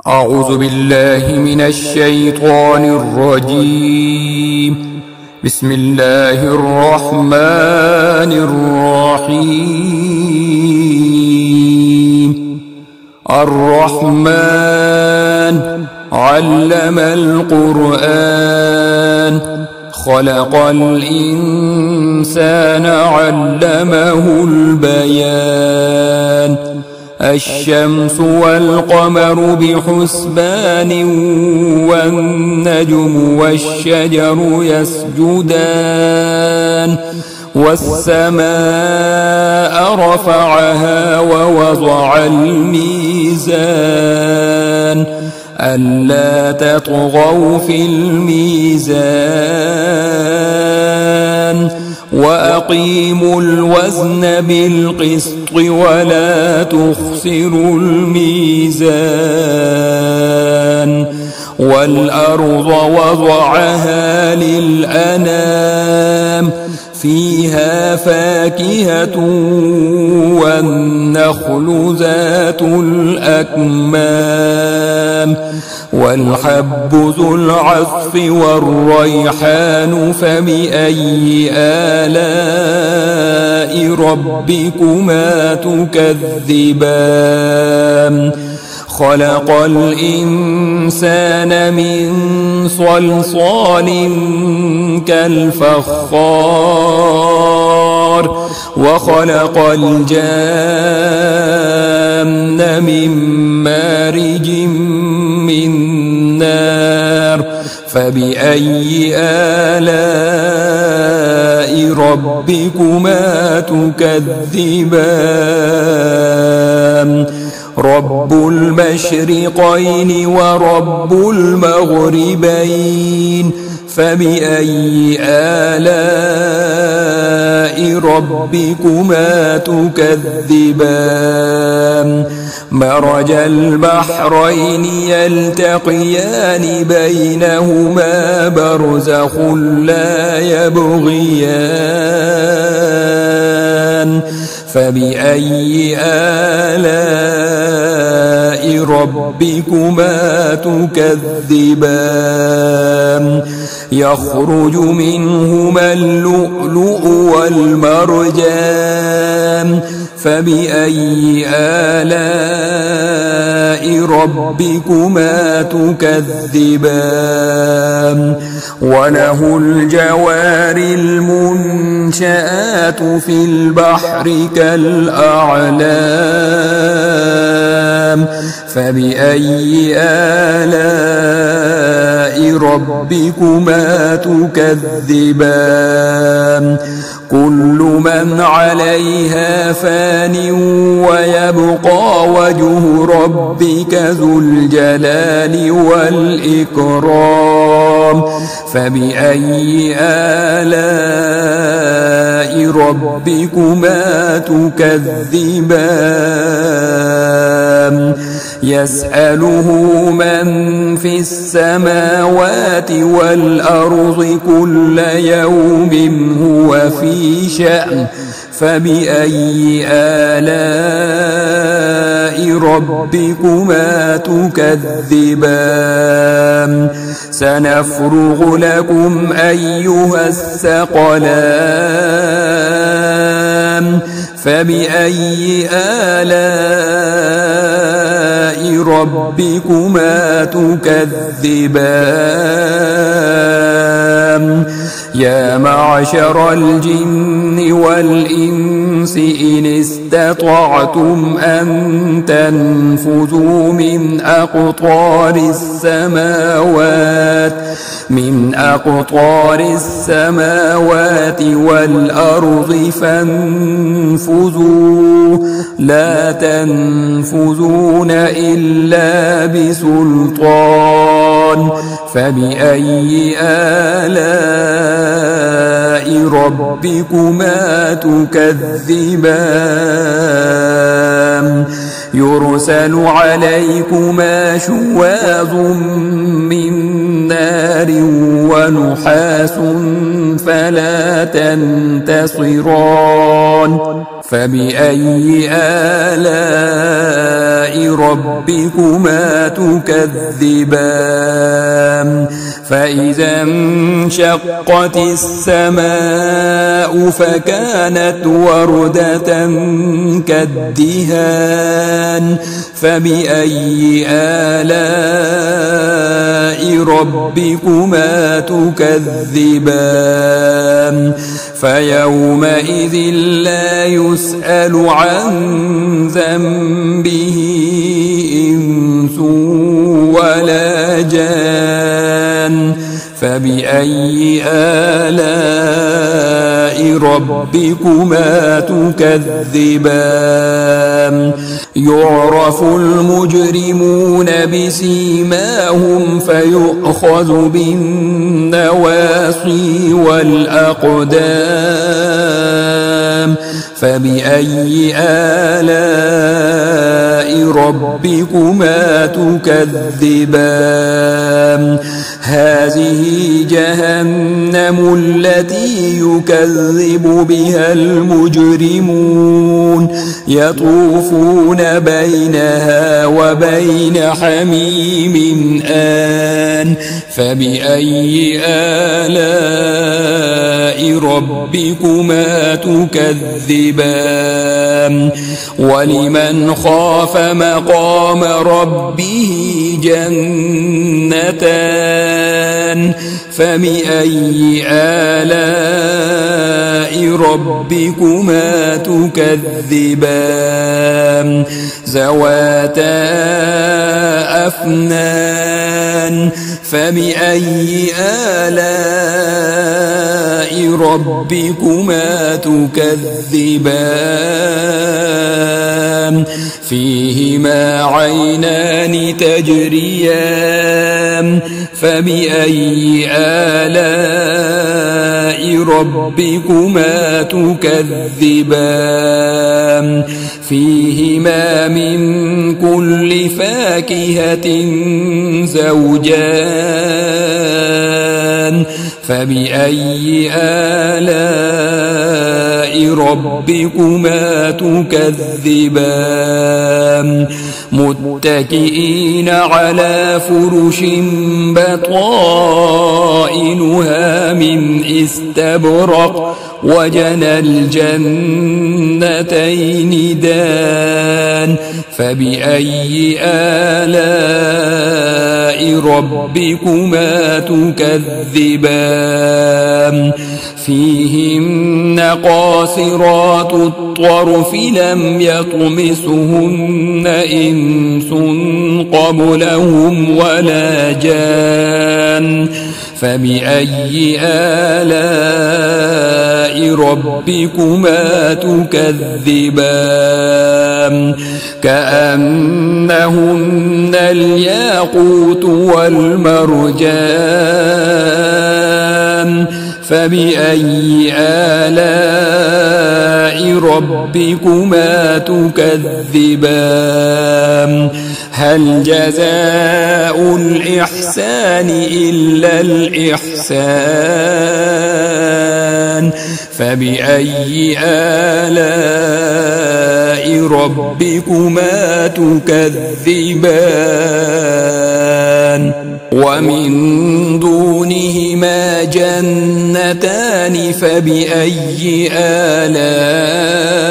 أعوذ بالله من الشيطان الرجيم. بسم الله الرحمن الرحيم. الرحمن علم القرآن، خلق الإنسان علمه البيان. الشمس والقمر بحسبان، والنجم والشجر يسجدان. والسماء رفعها ووضع الميزان، ألا تطغوا في الميزان، وأقيموا الوزن بالقسط ولا تخسروا الميزان. والأرض وضعها للأنام، فيها فاكهة والنخل ذات الأكمام، والحب ذو العصف والريحان. فبأي آلاء ربكما تكذبان؟ خلق الإنسان من صلصال كالفخار، وخلق الجان من مارج من نار. فبأي آلاء ربكما تكذبان؟ رب المشرقين ورب المغربين. فبأي آلاء ربكما تكذبان؟ مرج البحرين يلتقيان، بينهما برزخ لا يبغيان. فبأي آلاء ربكما تكذبان؟ يخرج منهما اللؤلؤ والمرجان. فبأي آلاء ربكما تكذبان؟ وله الجوار المنشآت في البحر كالأعلام. فبأي آلاء ربكما تكذبان؟ كل من عليها فان، ويبقى وجه ربك ذو الجلال والإكرام. فبأي آلاء ربكما تكذبان؟ يسأله من في السماوات والأرض كل يوم هو في شأن. فبأي آلاء ربكما تكذبان؟ سنفرغ لكم أيها الثقلان. فبأي آلاء ربكما تكذبان؟ يا معشر الجن والإنس إن استطعتم أن تنفذوا من أقطار السماوات والأرض فانفذوا، لا تنفذون إلا بسلطان. فبأي آلاء ربكما تكذبان؟ يرسل عليكما شواظ من نار ونحاس فلا تنتصران. فبأي آلاء ربكما تكذبان فإذا انشقت السماء فكانت وردة كالدهان فبأي آلاء ربكما تكذبان فيومئذ لا يسأل عن ذنبه إنس ولا جان فبأي آلاء ربكما تكذبان يعرف المجرمون بسيماهم فيؤخذ بالنواصي والأقدام فبأي آلاء ربكما تكذبان هذه جهنم التي يكذب بها المجرمون يطوفون بينها وبين حميم آن فبأي آلاء ربكما تكذبان ولمن خاف مقام ربه جنتان فبأي آلاء ربكما تكذبان ذواتا أفنان فبأي آلاء ربكما تكذبان فيهما عينان تجريان فبأي آلاء ربكما تكذبان فيهما من كل فاكهة زوجان فبأي آلاء ربكما تكذبان متكئين على فرش بطائنها من استبرق وجنى الجنتين دان فبأي آلاء ربكما تكذبان فيهن قاصرات الطرف لم يطمسهن إنس قبلهم ولا جان فبأي آلاء ربكما تكذبان كأنهن الياقوت والمرجان فبأي آلاء ربكما تكذبان هل جزاء الإحسان إلا الإحسان فبأي آلاء ربكما تكذبان ومن دونهما جنتان فبأي آلاء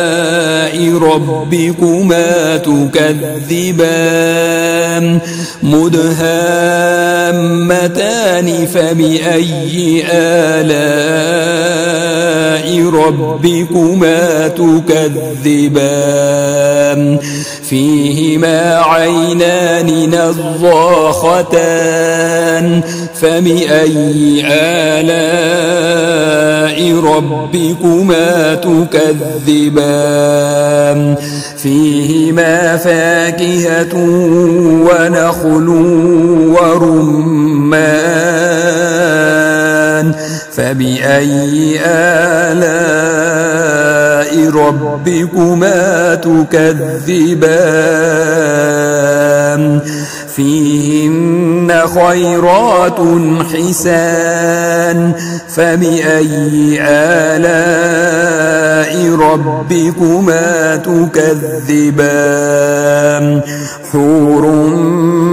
ربكما تكذبان مدهامتان فبأي آلاء ربكما تكذبان فيهما عينان نضاختان فبأي آلاء ربكما تكذبان فيهما فاكهة ونخل ورمان فبأي آلاء ربكما تكذبان فيهن خيرات حسان فبأي آلاء ربكما تكذبان حور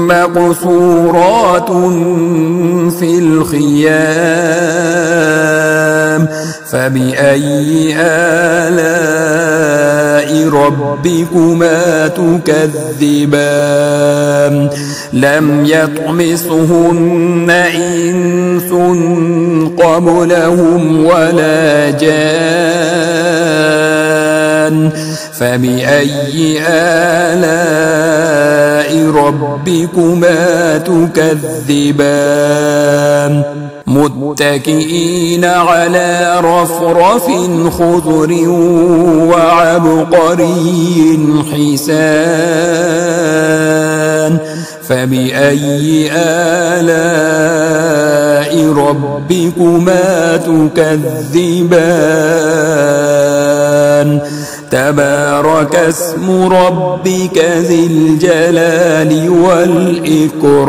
مقصورات في الخيام فبأي آلاء ربكما تكذبان لم يطمثهن إنس قبلهم ولا جان فبأي آلاء ربكما تكذبان متكئين على رفرف خضر وعبقري حسان فبأي آلاء ربكما تكذبان تبارك اسم ربك ذي الجلال والإكرام